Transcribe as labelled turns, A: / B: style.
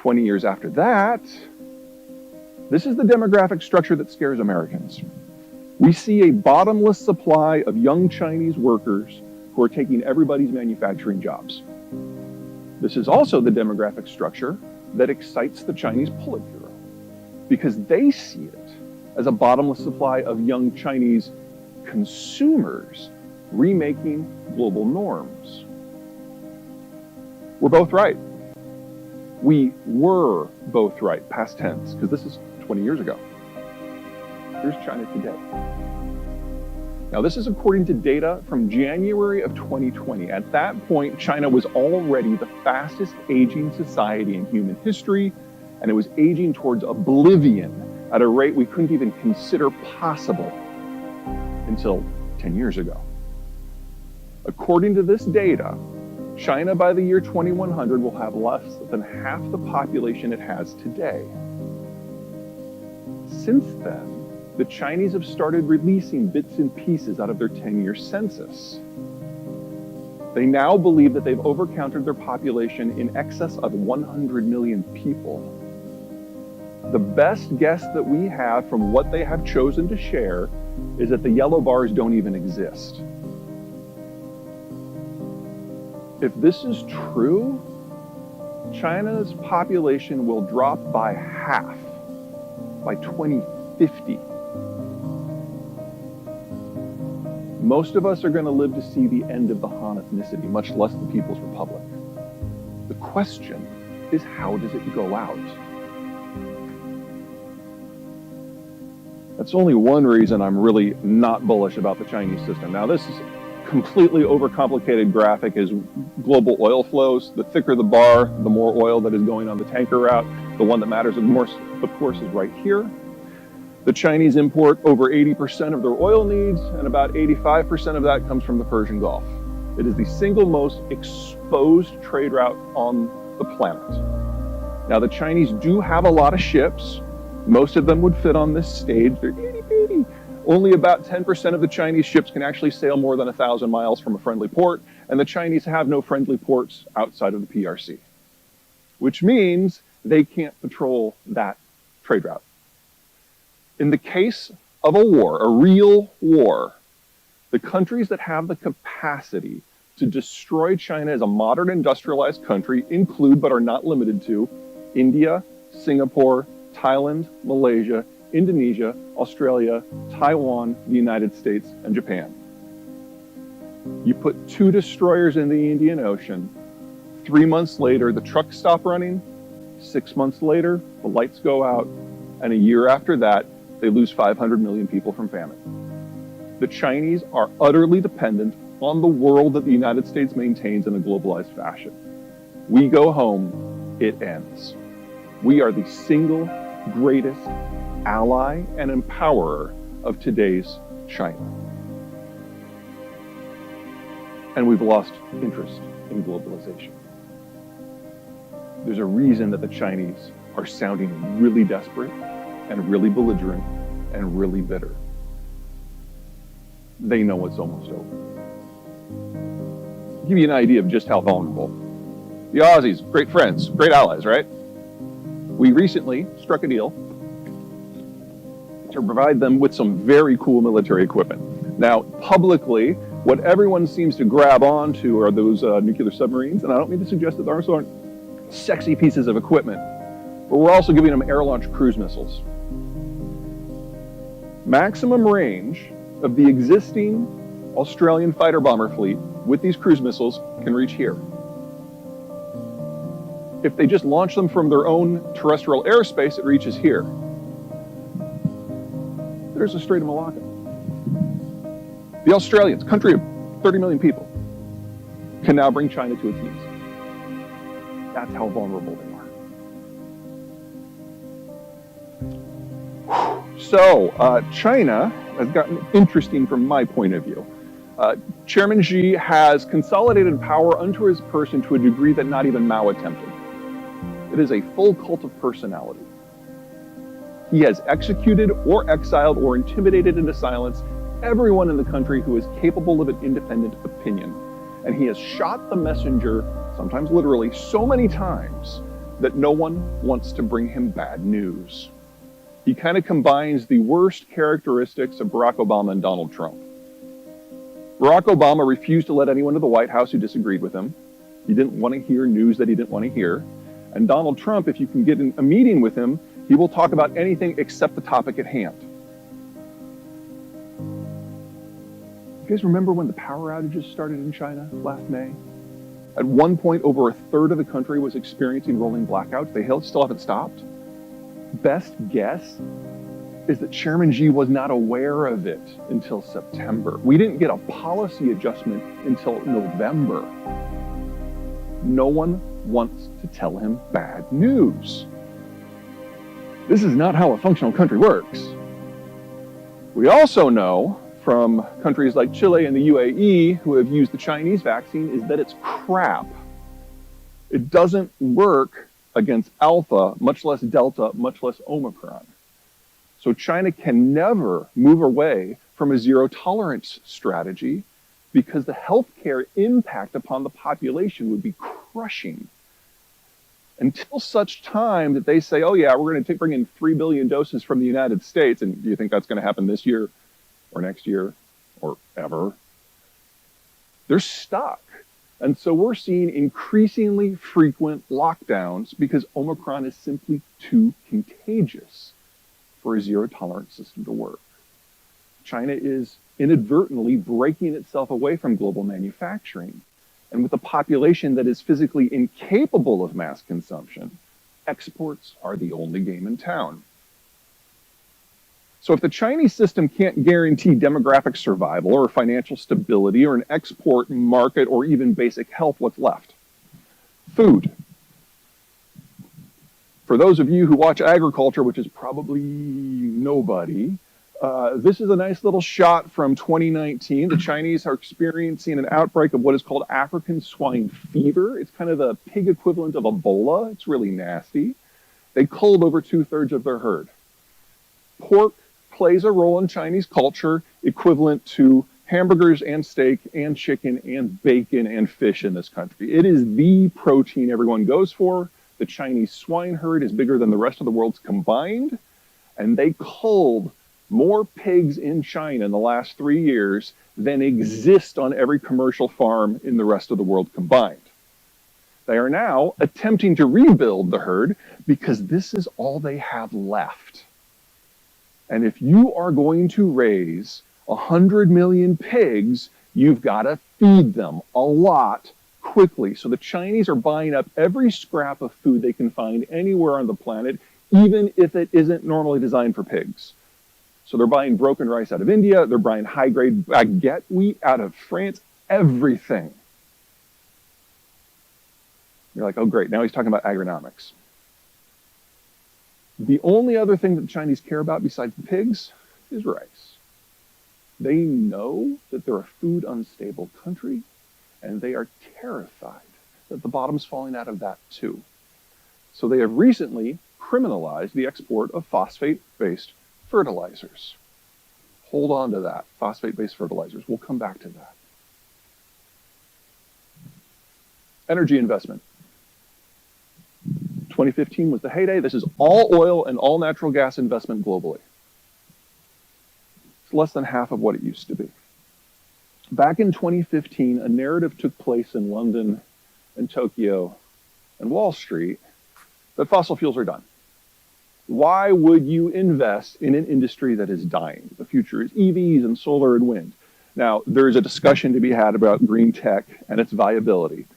A: 20 years after that, this is the demographic structure that scares Americans. We see a bottomless supply of young Chinese workers who are taking everybody's manufacturing jobs. This is also the demographic structure that excites the Chinese Politburo, because they see it as a bottomless supply of young Chinese consumers remaking global norms. We're both right. We were both right, past tense, because this is 20 years ago. Here's China today. Now, this is according to data from January of 2020. At that point, China was already the fastest aging society in human history, and it was aging towards oblivion at a rate we couldn't even consider possible until 10 years ago. According to this data, China by the year 2100 will have less than half the population it has today. Since then, the Chinese have started releasing bits and pieces out of their 10-year census. They now believe that they've overcounted their population in excess of 100 million people. The best guess that we have from what they have chosen to share is that the yellow bars don't even exist. If this is true, China's population will drop by half by 2050. Most of us are going to live to see the end of the Han ethnicity, much less the People's Republic. The question is, how does it go out? That's only one reason I'm really not bullish about the Chinese system. Now, this is completely overcomplicated graphic is global oil flows. The thicker the bar, the more oil that is going on the tanker route. The one that matters the most, of course, is right here. The Chinese import over 80% of their oil needs, and about 85% of that comes from the Persian Gulf. It is the single most exposed trade route on the planet. Now, the Chinese do have a lot of ships. Most of them would fit on this stage. They're itty-bitty. Only about 10% of the Chinese ships can actually sail more than 1,000 miles from a friendly port, and the Chinese have no friendly ports outside of the PRC, which means they can't patrol that trade route. In the case of a war, a real war, the countries that have the capacity to destroy China as a modern industrialized country include, but are not limited to, India, Singapore, Thailand, Malaysia, Indonesia, Australia, Taiwan, the United States, and Japan. You put 2 destroyers in the Indian Ocean, 3 months later, the trucks stop running, 6 months later, the lights go out, and a year after that, they lose 500 million people from famine. The Chinese are utterly dependent on the world that the United States maintains in a globalized fashion. We go home, it ends. We are the single greatest ally and empowerer of today's China. And we've lost interest in globalization. There's a reason that the Chinese are sounding really desperate and really belligerent and really bitter. They know it's almost over. I'll give you an idea of just how vulnerable. The Aussies, great friends, great allies, right? We recently struck a deal to provide them with some very cool military equipment. Now, publicly, what everyone seems to grab onto are those nuclear submarines, and I don't mean to suggest that those aren't sexy pieces of equipment, but we're also giving them air-launched cruise missiles. Maximum range of the existing Australian fighter bomber fleet with these cruise missiles can reach here. If they just launch them from their own terrestrial airspace, it reaches here. There's the Strait of Malacca. The Australians, country of 30 million people, can now bring China to its knees. That's how vulnerable they are. So, China has gotten interesting from my point of view. Chairman Xi has consolidated power unto his person to a degree that not even Mao attempted. It is a full cult of personality. He has executed or exiled or intimidated into silence everyone in the country who is capable of an independent opinion. And he has shot the messenger, sometimes literally, so many times that no one wants to bring him bad news. He kind of combines the worst characteristics of Barack Obama and Donald Trump. Barack Obama refused to let anyone to the White House who disagreed with him. He didn't want to hear news that he didn't want to hear. And Donald Trump, if you can get in a meeting with him, he will talk about anything except the topic at hand. You guys remember when the power outages started in China last May? At one point, over a third of the country was experiencing rolling blackouts. They still haven't stopped. Best guess is that Chairman Xi was not aware of it until September. We didn't get a policy adjustment until November. No one wants to tell him bad news. This is not how a functional country works. We also know from countries like Chile and the UAE who have used the Chinese vaccine is that it's crap. It doesn't work against Alpha, much less Delta, much less Omicron. So China can never move away from a zero tolerance strategy because the healthcare impact upon the population would be crushing. Until such time that they say, oh yeah, we're going to bring in 3 billion doses from the United States, and do you think that's going to happen this year or next year or ever? They're stuck. And so we're seeing increasingly frequent lockdowns because Omicron is simply too contagious for a zero tolerance system to work. China is inadvertently breaking itself away from global manufacturing. And with a population that is physically incapable of mass consumption, exports are the only game in town. So if the Chinese system can't guarantee demographic survival or financial stability or an export market or even basic health, what's left? Food. For those of you who watch agriculture, which is probably nobody, this is a nice little shot from 2019. The Chinese are experiencing an outbreak of what is called African swine fever. It's kind of the pig equivalent of Ebola. It's really nasty. They culled over 2/3 of their herd. Pork plays a role in Chinese culture equivalent to hamburgers and steak and chicken and bacon and fish in this country. It is the protein everyone goes for. The Chinese swine herd is bigger than the rest of the world's combined, and they culled more pigs in China in the last 3 years than exist on every commercial farm in the rest of the world combined. They are now attempting to rebuild the herd because this is all they have left. And if you are going to raise 100 million pigs, you've got to feed them a lot quickly. So the Chinese are buying up every scrap of food they can find anywhere on the planet, even if it isn't normally designed for pigs. So they're buying broken rice out of India, they're buying high-grade baguette wheat out of France, everything. You're like, oh great, now he's talking about agronomics. The only other thing that the Chinese care about besides the pigs is rice. They know that they're a food unstable country, and they are terrified that the bottom's falling out of that too. So they have recently criminalized the export of phosphate-based fertilizers. Hold on to that, phosphate-based fertilizers. We'll come back to that. Energy investment. 2015 was the heyday. This is all oil and all natural gas investment globally. It's less than half of what it used to be. Back in 2015, a narrative took place in London and Tokyo and Wall Street that fossil fuels are done. Why would you invest in an industry that is dying? The future is EVs and solar and wind. Now, there's a discussion to be had about green tech and its viability.